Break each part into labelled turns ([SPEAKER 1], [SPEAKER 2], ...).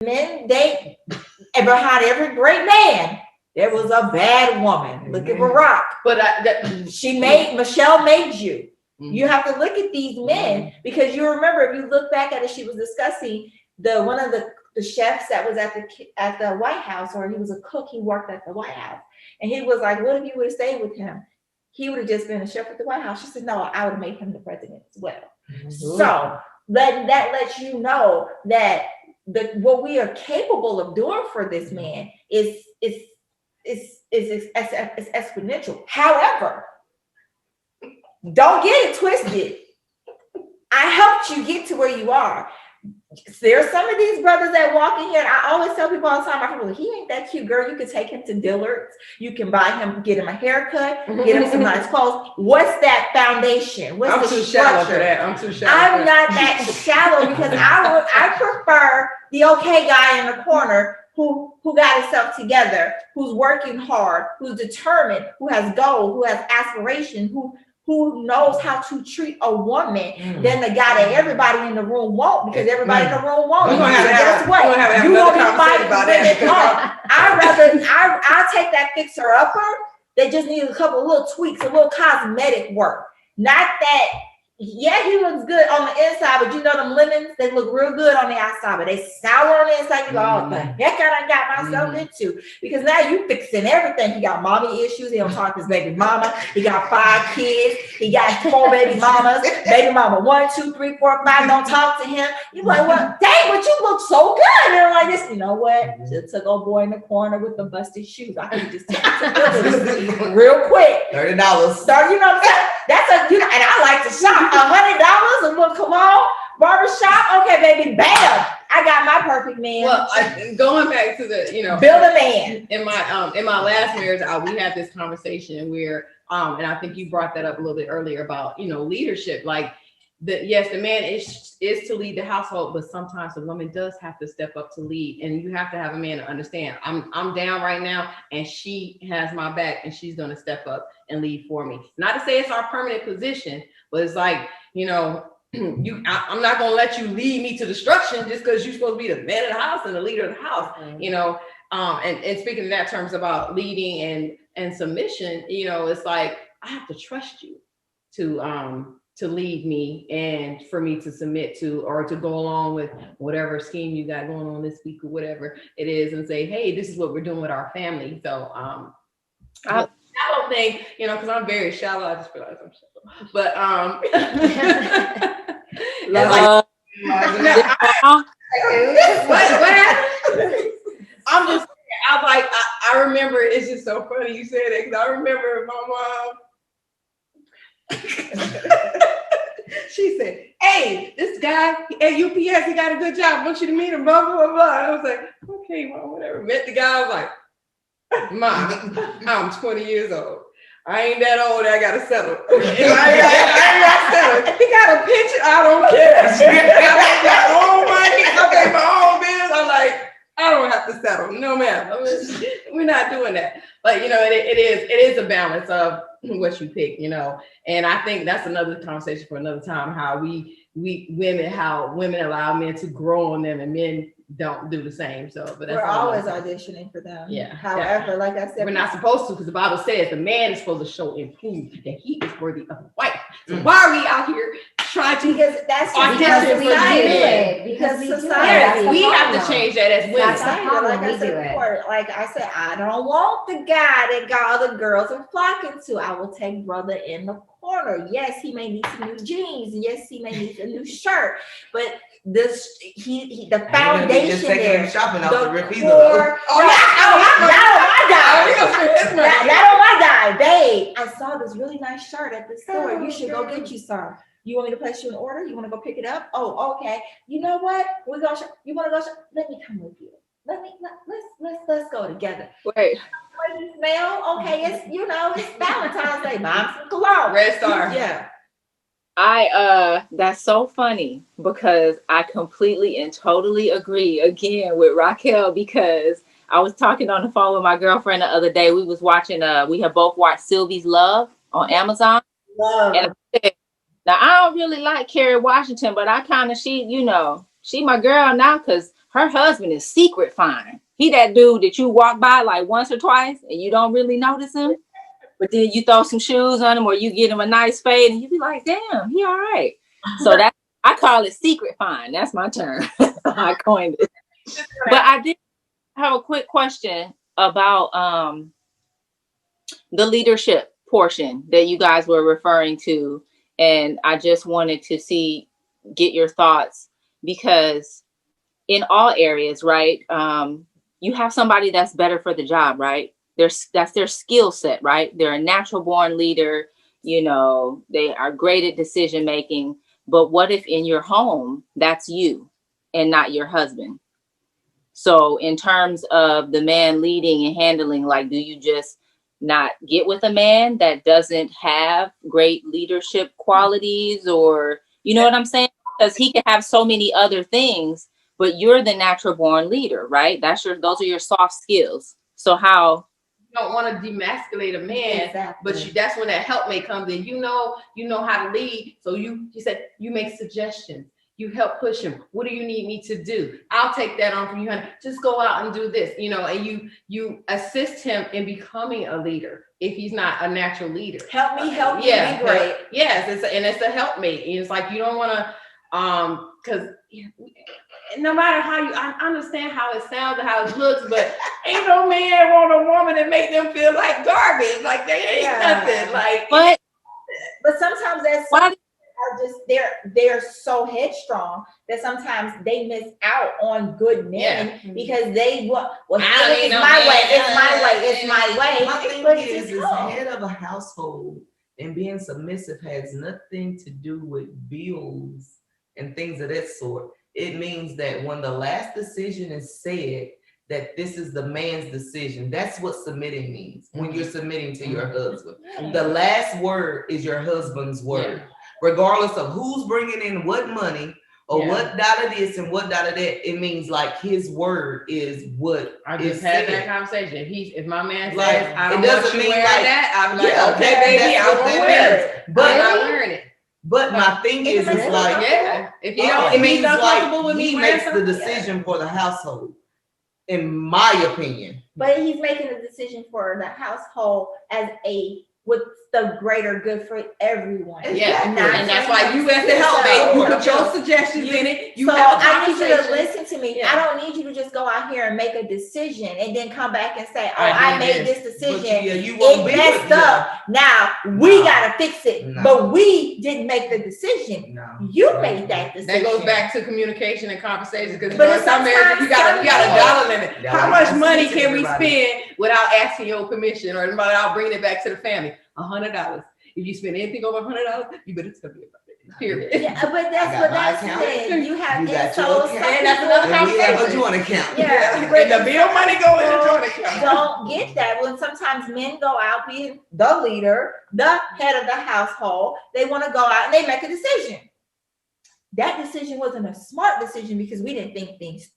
[SPEAKER 1] Men, and behind every great man, there was a bad woman. Look at Barack. But Michelle made you. You have to look at these men because you remember, if you look back at it, she was discussing one of the chefs that was at the White House, or he was a cook. He worked at the White House, and he was like, "What if you would have stayed with him? He would have just been a chef at the White House." She said, "No, I would have made him the president as well." So that lets you know that what we are capable of doing for this man is exponential. However, don't get it twisted. I helped you get to where you are. There's some of these brothers that walk in here, and I always tell people all the time, I feel like, he ain't that cute, girl. You can take him to Dillard's. You can buy him, get him a haircut, get him some nice clothes. What's that foundation? What's the structure? I'm too shallow. I'm not that shallow because I prefer the okay guy in the corner who got himself together, who's working hard, who's determined, who has goals, who has aspiration, who knows how to treat a woman than the guy that everybody in the room won't, because everybody in the room won't. Guess what? You won't be fighting about that. I'll take that fixer upper. They just need a couple of little tweaks, a little cosmetic work. Not that, yeah, he looks good on the inside, but you know them lemons, they look real good on the outside, but they sour on the inside. You go, oh, the heck I got myself into. Because now you fixing everything. He got mommy issues. He don't talk to his baby mama. He got 5 kids. He got 4 baby mamas. Baby mama 1, 2, 3, 4, 5 don't talk to him. You like, well, dang, but you look so good. And they're like this, you know what? Just took old boy in the corner with the busted shoes. I can just take it to real quick. $30. You know what I'm saying? That's and I like to shop. $100, a little cologne, barbershop. Okay, baby, bam! I got my perfect man.
[SPEAKER 2] Well, going back to the,
[SPEAKER 1] build a man.
[SPEAKER 2] In my last marriage, we had this conversation where, and I think you brought that up a little bit earlier about, leadership. Like, the man is to lead the household, but sometimes the woman does have to step up to lead, and you have to have a man to understand. I'm down right now, and she has my back, and she's going to step up and lead for me. Not to say it's our permanent position, but it's like, I'm not going to let you lead me to destruction just because you're supposed to be the man of the house and the leader of the house, and speaking in that terms about leading and submission, it's like, I have to trust you to lead me and for me to submit to, or to go along with whatever scheme you got going on this week or whatever it is, and say, hey, this is what we're doing with our family. So shallow thing, because I'm very shallow. I just realized I'm shallow. But what happened? I'm just I remember, it's just so funny you said that, because I remember my mom. She said, hey, this guy at UPS, he got a good job. I want you to meet him, blah, blah, blah, blah. I was like, okay, Mom, whatever. Met the guy. I was like, Mom, I'm 20 years old. I ain't that old. I got to settle. I ain't got to settle. He got a pension. I don't care. I got own money. I pay my own bills. I'm like, I don't have to settle. No, ma'am. We're not doing that. But, it is a balance of what you pick, and I think that's another conversation for another time, how women allow men to grow on them and men don't do the same. So, but that's
[SPEAKER 1] we're always auditioning for them.
[SPEAKER 2] Yeah.
[SPEAKER 1] However, like I said,
[SPEAKER 2] we're not supposed to, because the Bible says the man is supposed to show and prove that he is worthy of a wife. So why are we out here trying to?
[SPEAKER 1] Because that's
[SPEAKER 2] audition for
[SPEAKER 1] society. Because society.
[SPEAKER 2] We have to change that as women.
[SPEAKER 1] Like I said before, I don't want the guy that got other girls are flocking to. I will take brother in the corner. Yes, he may need some new jeans. Yes, he may need a new shirt, but the foundation there, shopping out the core. Not on my guy, babe. I saw this really nice shirt at the store. You should go get you some. You want me to place you an order? You want to go pick it up? Oh, okay. You know what? We're gonna. You want to go? Let me come with you. Let's go together.
[SPEAKER 3] Wait.
[SPEAKER 1] You smell? Okay, it's Valentine's Day. Buy some cologne.
[SPEAKER 2] Red Star.
[SPEAKER 1] Yeah.
[SPEAKER 3] That's so funny, because I completely and totally agree again with Raquel, because I was talking on the phone with my girlfriend the other day. We was watching, we have both watched Sylvie's Love on Amazon.
[SPEAKER 1] Love.
[SPEAKER 3] And I said, now I don't really like Kerry Washington, but I kind of, she my girl now, because Her husband is secret fine. He that dude that you walk by like once or twice and you don't really notice him, but then you throw some shoes on him or you get him a nice fade and you be like, damn, he all right. So that I call it secret fine. That's my term. I coined it. But I did have a quick question about the leadership portion that you guys were referring to. And I just wanted to get your thoughts, because in all areas, right? You have somebody that's better for the job, right? That's their skill set, right? They're a natural born leader. You know, they are great at decision making. But what if in your home, that's you and not your husband? So in terms of the man leading and handling, like, do you just not get with a man that doesn't have great leadership qualities, or, you know what I'm saying? Because he can have so many other things, but you're the natural born leader, right? Those are your soft skills. So how?
[SPEAKER 2] You don't want to demasculate a man,
[SPEAKER 1] Exactly.
[SPEAKER 2] but that's when that helpmate comes in. You know how to lead. So you said you make suggestions. You help push him. What do you need me to do? I'll take that on from you, honey. Just go out and do this, and you assist him in becoming a leader if he's not a natural leader.
[SPEAKER 1] Help me be great.
[SPEAKER 2] Yes, it's a helpmate. And it's like, you don't want to, because no matter how I understand how it sounds and how it looks, but ain't no man want a woman to make them feel like garbage, like they ain't nothing. Like,
[SPEAKER 1] but sometimes that's why are just they're so headstrong that sometimes they miss out on good men because they it's my way.
[SPEAKER 4] My thing is head of a household and being submissive has nothing to do with bills and things of that sort. It means that when the last decision is said, that this is the man's decision. That's what submitting means. When you're submitting to your husband, the last word is your husband's word, regardless of who's bringing in what money or what dot of this and what dot of that. It means like his word is what
[SPEAKER 2] I just had that conversation. If my man
[SPEAKER 4] like,
[SPEAKER 2] says, I don't want you wearing that, I'm like, okay, baby, I won't wear it. But I'm not wearing it.
[SPEAKER 4] But my thing is like,
[SPEAKER 2] if he's uncomfortable with me,
[SPEAKER 4] he makes the decision for the household, in my opinion.
[SPEAKER 1] But he's making a decision for the household as with the greater good for everyone.
[SPEAKER 2] Yeah, and that's why you have to help, baby. Put your suggestions in it.
[SPEAKER 1] I need you to listen to me. I don't need you to just go out here and make a decision and then come back and say, "Oh, I made this decision. It messed up. Now we gotta fix it." But we didn't make the decision. You made that decision.
[SPEAKER 2] That goes back to communication and conversation. Because in some marriages, you got a dollar limit. How much money can we spend without asking your permission or without bringing it back to the family? $100. If you spend anything over $100, you better tell me about it. Period.
[SPEAKER 1] Yeah, but that's what that's saying. You have
[SPEAKER 4] that's
[SPEAKER 2] another conversation.
[SPEAKER 4] We have a joint account.
[SPEAKER 1] Yeah,
[SPEAKER 2] and the bill money go in the joint account.
[SPEAKER 1] Don't get that. When sometimes men go out being the leader, the head of the household, they want to go out and they make a decision. That decision wasn't a smart decision because we didn't think things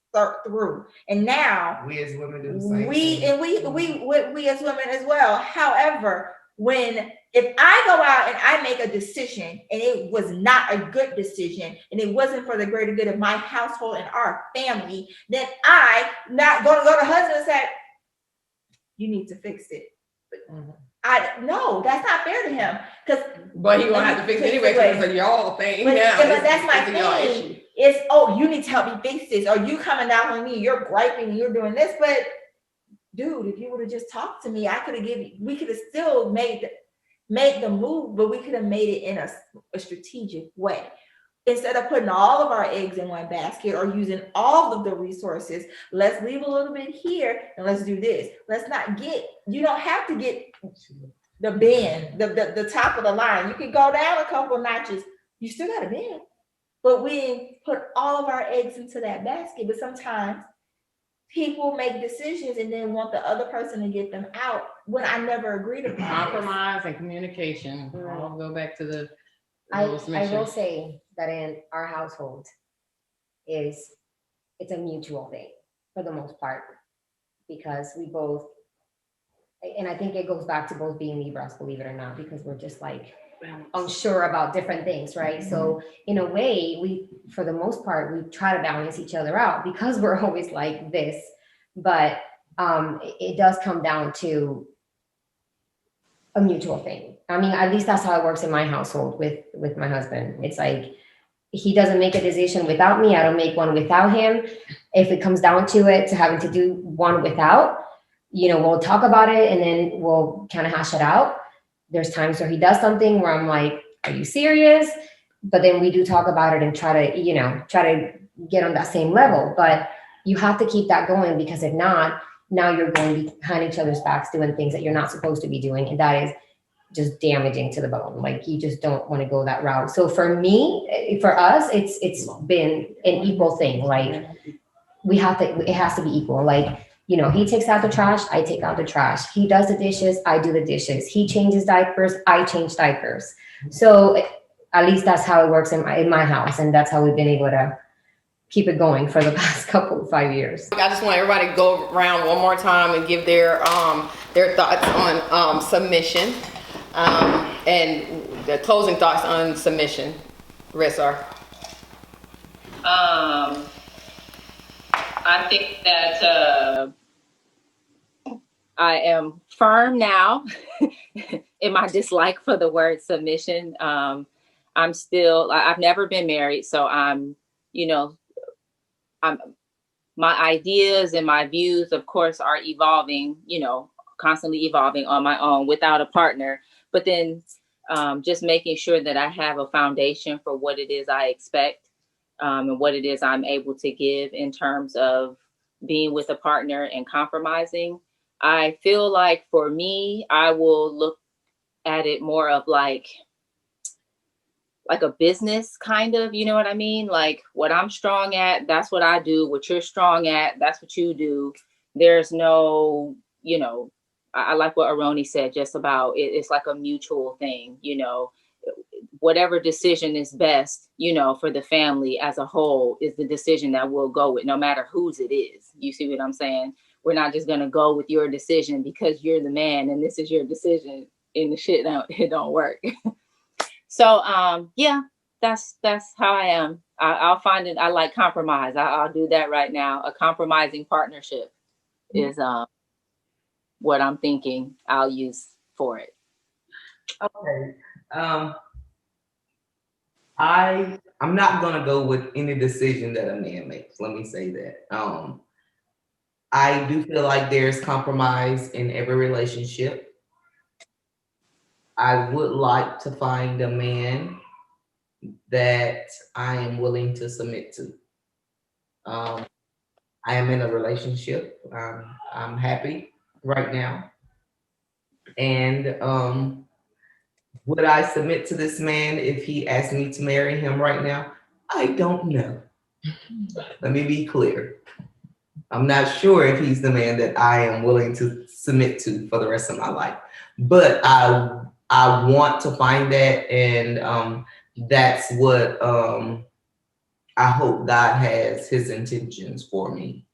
[SPEAKER 1] through. And now
[SPEAKER 4] we as women do the same
[SPEAKER 1] thing. We as women as well. However, if I go out and I make a decision and it was not a good decision and it wasn't for the greater good of my household and our family, then I'm not going to go to husband and say, you need to fix it. No, that's not fair to him.
[SPEAKER 2] But he gonna have to fix it anyway because it's a y'all thing.
[SPEAKER 1] But that's my thing. It's, you need to help me fix this, or you coming down on me, you're griping, and you're doing this. But dude, if you would have just talked to me, we could have still made the move, but we could have made it in a strategic way. Instead of putting all of our eggs in one basket or using all of the resources, let's leave a little bit here and let's do this. You don't have to get the bend, the top of the line. You can go down a couple notches. You still got a bend. But we put all of our eggs into that basket. But sometimes people make decisions and then want the other person to get them out when I never agreed upon
[SPEAKER 2] compromise and communication. I'll go back to the
[SPEAKER 5] I will say that in our household it's a mutual thing for the most part, because we both, and I think it goes back to both being Libras, believe it or not, because we're just like, unsure about different things, right? So in a way, we, for the most part, we try to balance each other out because we're always like this. But it does come down to a mutual thing. I mean, at least that's how it works in my household with my husband. It's like, he doesn't make a decision without me. I don't make one without him. If it comes down to it, to having to do one without, we'll talk about it and then we'll kind of hash it out. There's times where he does something where I'm like, are you serious? But then we do talk about it and try to get on that same level. But you have to keep that going, because if not, now you're going behind each other's backs doing things that you're not supposed to be doing. And that is just damaging to the bone. Like, you just don't want to go that route. So for me, for us, it's been an equal thing. Like, it has to be equal. Like, he takes out the trash, I take out the trash. He does the dishes, I do the dishes. He changes diapers, I change diapers. So at least that's how it works in my house. And that's how we've been able to keep it going for the past 5 years.
[SPEAKER 2] I just want everybody to go around one more time and give their thoughts on submission, and the closing thoughts on submission. Rissar.
[SPEAKER 3] I think that I am firm now in my dislike for the word submission. I've never been married, so my ideas and my views, of course, are evolving, constantly evolving on my own without a partner. But then just making sure that I have a foundation for what it is I expect, and what it is I'm able to give in terms of being with a partner and compromising. I feel like for me, I will look at it more of like a business kind of, you know what I mean? Like, what I'm strong at, that's what I do. What you're strong at, that's what you do. There's no, I like what Aroni said, just about it's like a mutual thing, whatever decision is best, for the family as a whole is the decision that we'll go with, no matter whose it is. You see what I'm saying? We're not just going to go with your decision because you're the man and this is your decision, and the shit, it don't work. So, yeah, that's how I am. I'll find it. I like compromise. I'll do that right now. A compromising partnership is what I'm thinking I'll use for it.
[SPEAKER 4] Okay. I'm not gonna go with any decision that a man makes. Let me say that. I do feel like there's compromise in every relationship. I would like to find a man that I am willing to submit to. I am in a relationship. I'm happy right now. And would I submit to this man if he asked me to marry him right now? I don't know. Let me be clear. I'm not sure if he's the man that I am willing to submit to for the rest of my life. But I want to find that, and that's what I hope God has his intentions for me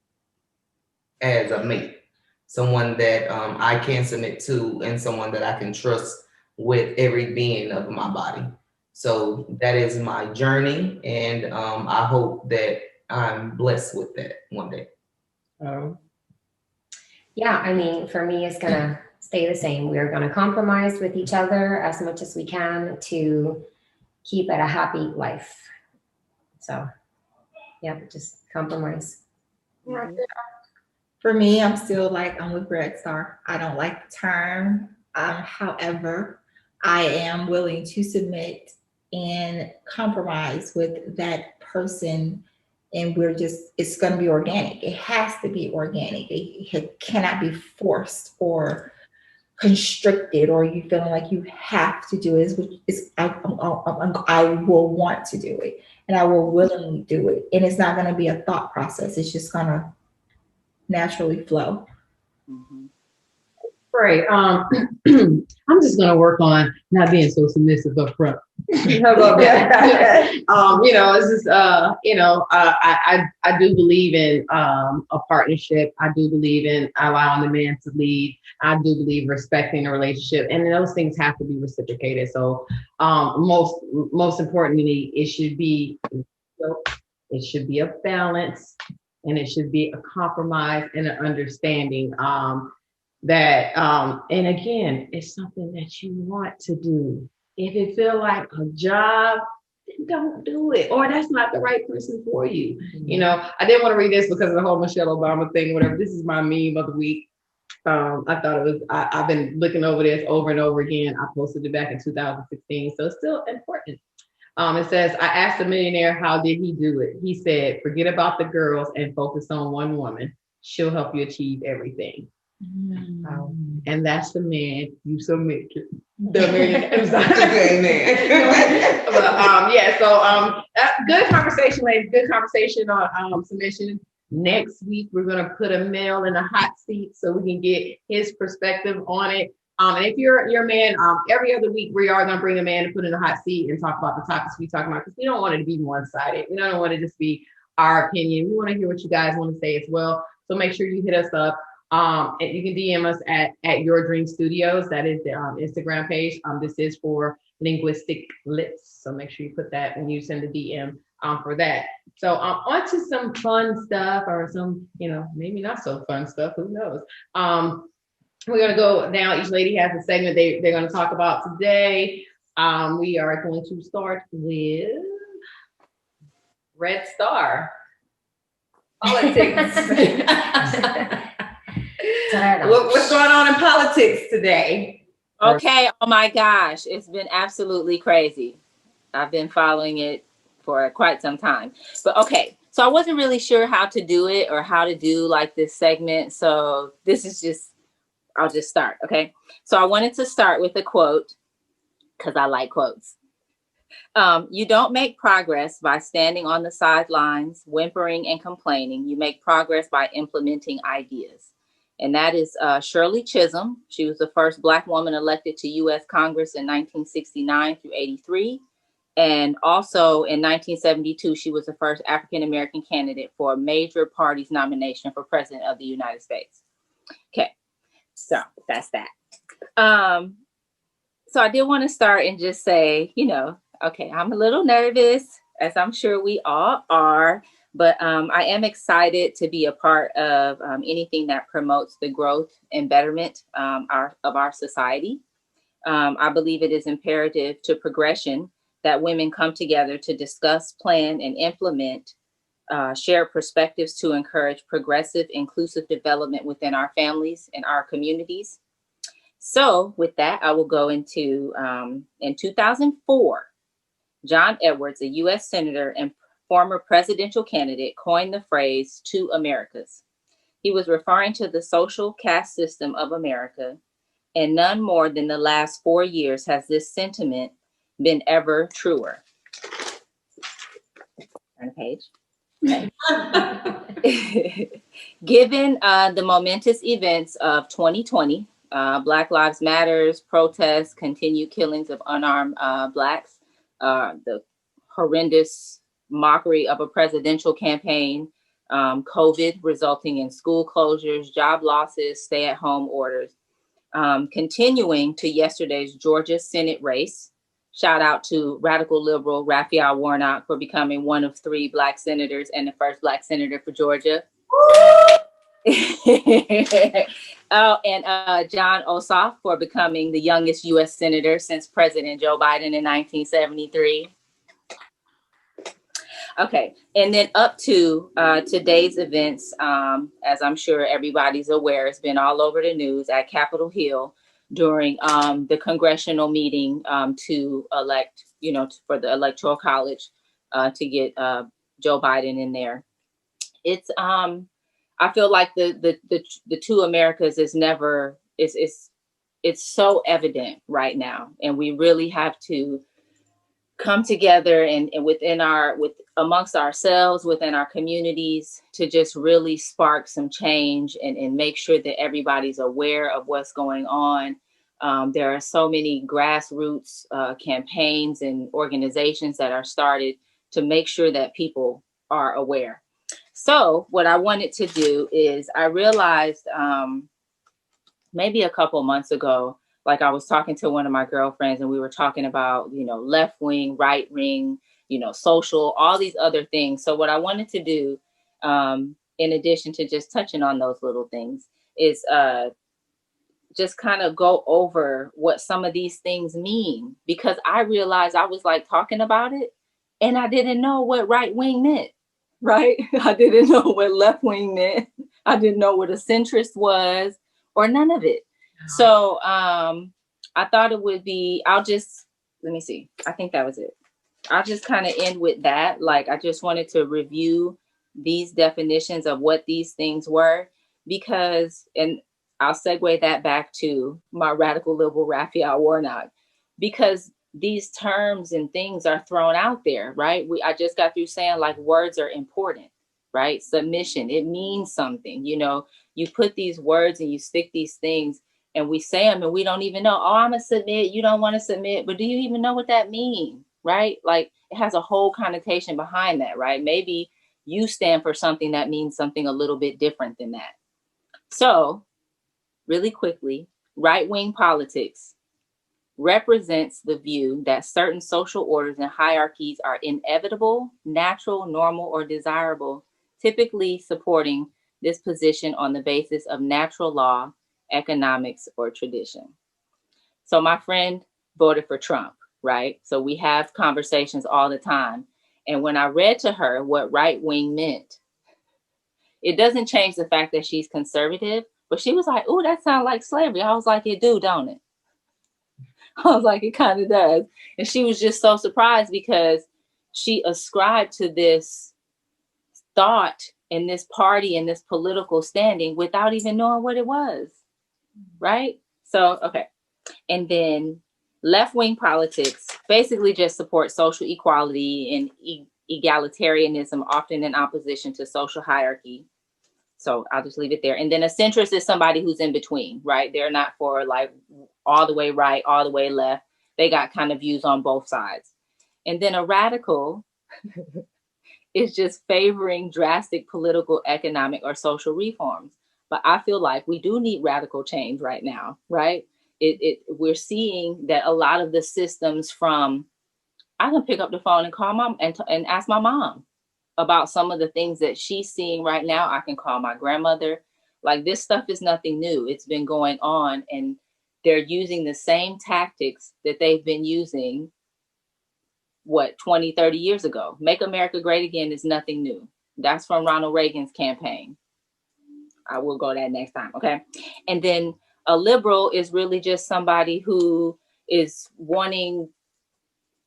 [SPEAKER 4] as a mate. Someone that I can submit to, and someone that I can trust with every being of my body. So that is my journey, and I hope that I'm blessed with that one day.
[SPEAKER 5] Yeah, I mean, for me, it's gonna stay the same. We're gonna compromise with each other as much as we can to keep it a happy life. So, yeah, just compromise.
[SPEAKER 1] For me, I'm still I'm with Red Star. I don't like the term. However, I am willing to submit and compromise with that person. And it's going to be organic. It has to be organic. It cannot be forced or constricted, or you feeling like you have to do it. I will want to do it, and I will willingly do it. And it's not going to be a thought process. It's just going to naturally flow.
[SPEAKER 2] Mm-hmm. pray. I'm just gonna work on not being so submissive up front. How about that? It's just I do believe in a partnership. I do believe in allowing the man to lead. I do believe respecting the relationship, and those things have to be reciprocated. So most importantly, it should be a balance, and it should be a compromise and an understanding. And again, it's something that you want to do. If it feel like a job, then don't do it, or that's not the right person for you. I didn't want to read this because of the whole Michelle Obama thing, whatever. This is my meme of the week. I thought it was, I've been looking over this over and over again. I posted it back in 2016, so it's still important. It says, I asked a millionaire, how did he do it? He said, forget about the girls and focus on one woman. She'll help you achieve everything. And that's the man you submit to. The millionaire. Good conversation, ladies. Good conversation on submission. Next week, we're going to put a male in a hot seat so we can get his perspective on it. And if you're your man, every other week we are going to bring a man and put in a hot seat and talk about the topics we talk about, because we don't want it to be one-sided. We don't want it to just be our opinion. We want to hear what you guys want to say as well. So make sure you hit us up. And you can DM us at Your Dream Studios. That is the Instagram page. This is for Linguistic Lips. So make sure you put that when you send the DM for that. So on to some fun stuff, or some, maybe not so fun stuff. Who knows? We're going to go down. Each lady has a segment they're going to talk about today. We are going to start with Red Star. Politics. What's going on in politics today?
[SPEAKER 3] Okay. Oh my gosh. It's been absolutely crazy. I've been following it for quite some time. But okay. So I wasn't really sure how to do it or how to do like this segment. So this is just, I'll just start. Okay. So I wanted to start with a quote because I like quotes. You don't make progress by standing on the sidelines, whimpering and complaining. You make progress by implementing ideas. And that is Shirley Chisholm. She was the first Black woman elected to U.S. Congress in 1969 through 83. And also in 1972, she was the first African-American candidate for a major party's nomination for president of the United States. Okay, so that's that. So I did want to start and just say, okay, I'm a little nervous, as I'm sure we all are. But I am excited to be a part of anything that promotes the growth and betterment of our society. I believe it is imperative to progression that women come together to discuss, plan, and implement share perspectives to encourage progressive, inclusive development within our families and our communities. So with that, I will go into, in 2004, John Edwards, a U.S. Senator and former presidential candidate, coined the phrase "two Americas." He was referring to the social caste system of America, and none more than the last 4 years has this sentiment been ever truer. Turn the page. Okay. Given the momentous events of 2020, Black Lives Matters, protests, continued killings of unarmed Blacks, the horrendous mockery of a presidential campaign, COVID resulting in school closures, job losses, stay-at-home orders, continuing to yesterday's Georgia Senate race. Shout out to radical liberal Raphael Warnock for becoming one of 3 Black senators and the first Black senator for Georgia. And John Ossoff for becoming the youngest U.S. senator since President Joe Biden in 1973. Okay, and then up to today's events, as I'm sure everybody's aware, it's been all over the news at Capitol Hill during the congressional meeting to elect, for the Electoral College to get Joe Biden in there. It's I feel like the two Americas is never it's so evident right now, and we really have to come together and amongst ourselves, within our communities, to just really spark some change and make sure that everybody's aware of what's going on. There are so many grassroots campaigns and organizations that are started to make sure that people are aware. So what I wanted to do is, I realized maybe a couple months ago, like I was talking to one of my girlfriends and we were talking about, left wing, right wing, social, all these other things. So what I wanted to do, in addition to just touching on those little things, is just kind of go over what some of these things mean, because I realized I was like talking about it and I didn't know what right wing meant, right? I didn't know what left wing meant. I didn't know what a centrist was, or none of it. So I thought it would be, let me see. I think that was it. I'll just kind of end with that. Like, I just wanted to review these definitions of what these things were, because, and I'll segue that back to my radical liberal Raphael Warnock, because these terms and things are thrown out there, right? I just got through saying, like, words are important, right? Submission, it means something. You put these words and you stick these things and we say them and we don't even know, oh, I'm gonna submit, you don't want to submit, but do you even know what that means, right? Like, it has a whole connotation behind that, right? Maybe you stand for something that means something a little bit different than that. So really quickly, right-wing politics represents the view that certain social orders and hierarchies are inevitable, natural, normal, or desirable, typically supporting this position on the basis of natural law, economics, or tradition. So my friend voted for Trump, right? So we have conversations all the time. And when I read to her what right-wing meant, it doesn't change the fact that she's conservative, but she was like, oh, that sounds like slavery. I was like, it do, don't it? I was like, it kind of does. And she was just so surprised because she ascribed to this thought and this party and this political standing without even knowing what it was, right? So, okay. And then left-wing politics basically just supports social equality and egalitarianism, often in opposition to social hierarchy. So I'll just leave it there. And then a centrist is somebody who's in between, right? They're not for like all the way right, all the way left. They got kind of views on both sides. And then a radical is just favoring drastic political, economic, or social reforms. But I feel like we do need radical change right now, right? We're seeing that a lot of the systems from, I can pick up the phone and call mom and ask my mom about some of the things that she's seeing right now. I can call my grandmother. Like, this stuff is nothing new. It's been going on, and they're using the same tactics that they've been using, 20, 30 years ago. Make America Great Again is nothing new. That's from Ronald Reagan's campaign. I will go that next time, okay? And then a liberal is really just somebody who is wanting,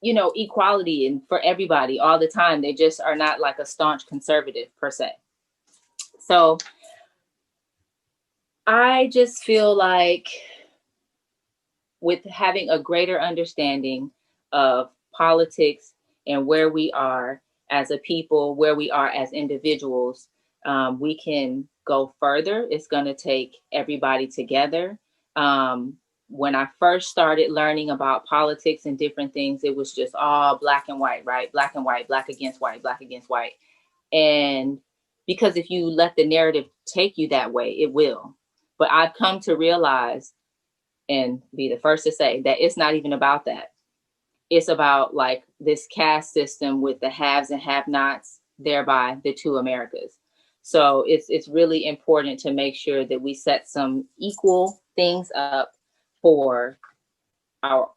[SPEAKER 3] equality and for everybody all the time. They just are not like a staunch conservative per se. So I just feel like with having a greater understanding of politics and where we are as a people, where we are as individuals, we can go further. It's going to take everybody together. When I first started learning about politics and different things, it was just all black and white, right? Black and white, black against white, black against white. And because if you let the narrative take you that way, it will. But I've come to realize and be the first to say that it's not even about that. It's about like this caste system with the haves and have-nots, thereby the two Americas. So it's really important to make sure that we set some equal things up for our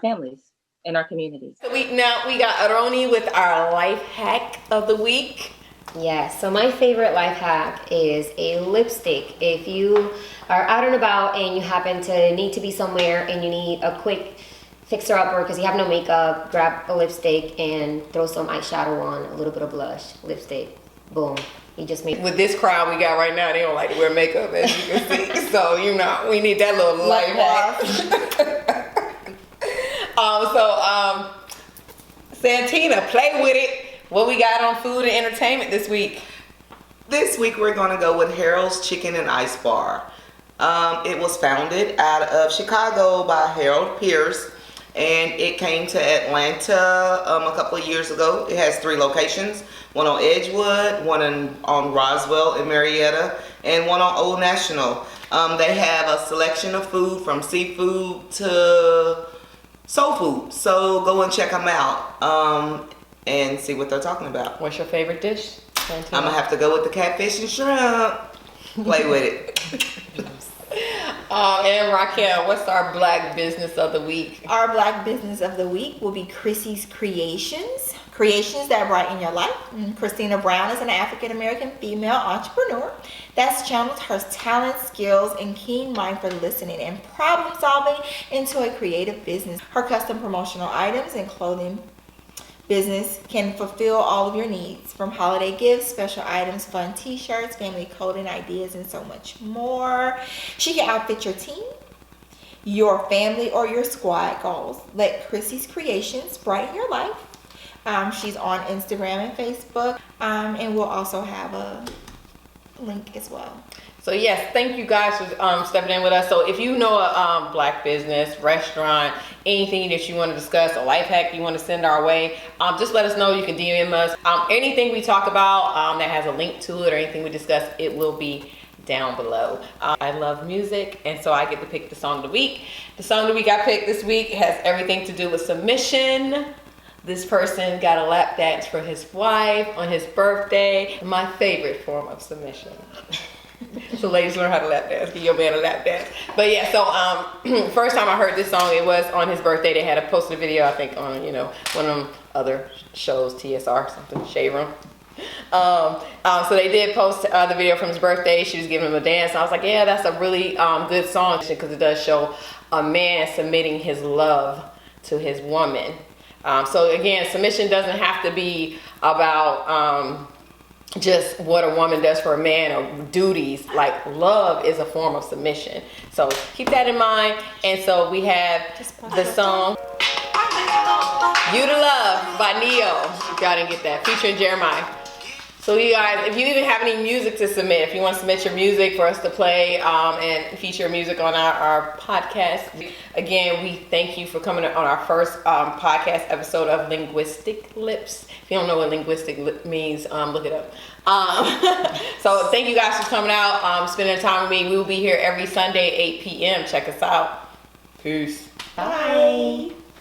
[SPEAKER 3] families and our communities.
[SPEAKER 1] So we got Aroni with our life hack of the week.
[SPEAKER 5] Yes, so my favorite life hack is a lipstick. If you are out and about and you happen to need to be somewhere and you need a quick fixer-upper because you have no makeup, grab a lipstick and throw some eyeshadow on, a little bit of blush, lipstick, boom. You just make.
[SPEAKER 1] With this crowd we got right now, they don't like to wear makeup, as you can see. So, we need that little life hack.
[SPEAKER 2] Santina, play with it. What we got on food and entertainment this week?
[SPEAKER 4] This week we're going to go with Harold's Chicken and Ice Bar. It was founded out of Chicago by Harold Pierce, and it came to Atlanta a couple of years ago. It has 3 locations, one on Edgewood, one on Roswell and Marietta, and one on Old National. They have a selection of food from seafood to soul food, so go and check them out and see what they're talking about.
[SPEAKER 2] What's your favorite dish, Santina?
[SPEAKER 4] I'm going to have to go with the catfish and shrimp. Play with it.
[SPEAKER 2] And Raquel, what's our Black business of the week?
[SPEAKER 1] Our Black business of the week will be Chrissy's Creations. Creations that brighten your life. Christina Brown is an African-American female entrepreneur that's channeled her talent, skills, and keen mind for listening and problem solving into a creative business. Her custom promotional items and clothing business can fulfill all of your needs, from holiday gifts, special items, fun t-shirts, family clothing ideas, and so much more. She can outfit your team, your family, or your squad goals. Let Chrissy's Creations brighten your life. She's on Instagram and Facebook, and we'll also have a link as well.
[SPEAKER 2] So yes, thank you guys for stepping in with us. So if you know a Black business, restaurant, anything that you want to discuss, a life hack you want to send our way, just let us know. You can DM us. Anything we talk about that has a link to it or anything we discuss, it will be down below. I love music, and so I get to pick the song of the week. The song of the week I picked this week has everything to do with submission. This person got a lap dance for his wife on his birthday. My favorite form of submission. So ladies, learn how to lap dance. Give your man a lap dance. But yeah, so first time I heard this song, it was on his birthday. They had posted a video, I think, on one of them other shows, TSR something, Shade Room. So they did post the video from his birthday. She was giving him a dance. And I was like, yeah, that's a really good song, because it does show a man submitting his love to his woman. So again, submission doesn't have to be about just what a woman does for a man or duties. Like, love is a form of submission. So keep that in mind. And so we have the song You to Love by Neyo. Y'all didn't get that, featuring Jeremih. So you guys, if you even have any music to submit, if you want to submit your music for us to play and feature music on our podcast, again, we thank you for coming on our first podcast episode of Linguistic Lips. If you don't know what linguistic lip means, look it up. So thank you guys for coming out, spending time with me. We will be here every Sunday, 8 p.m. Check us out. Peace.
[SPEAKER 1] Bye.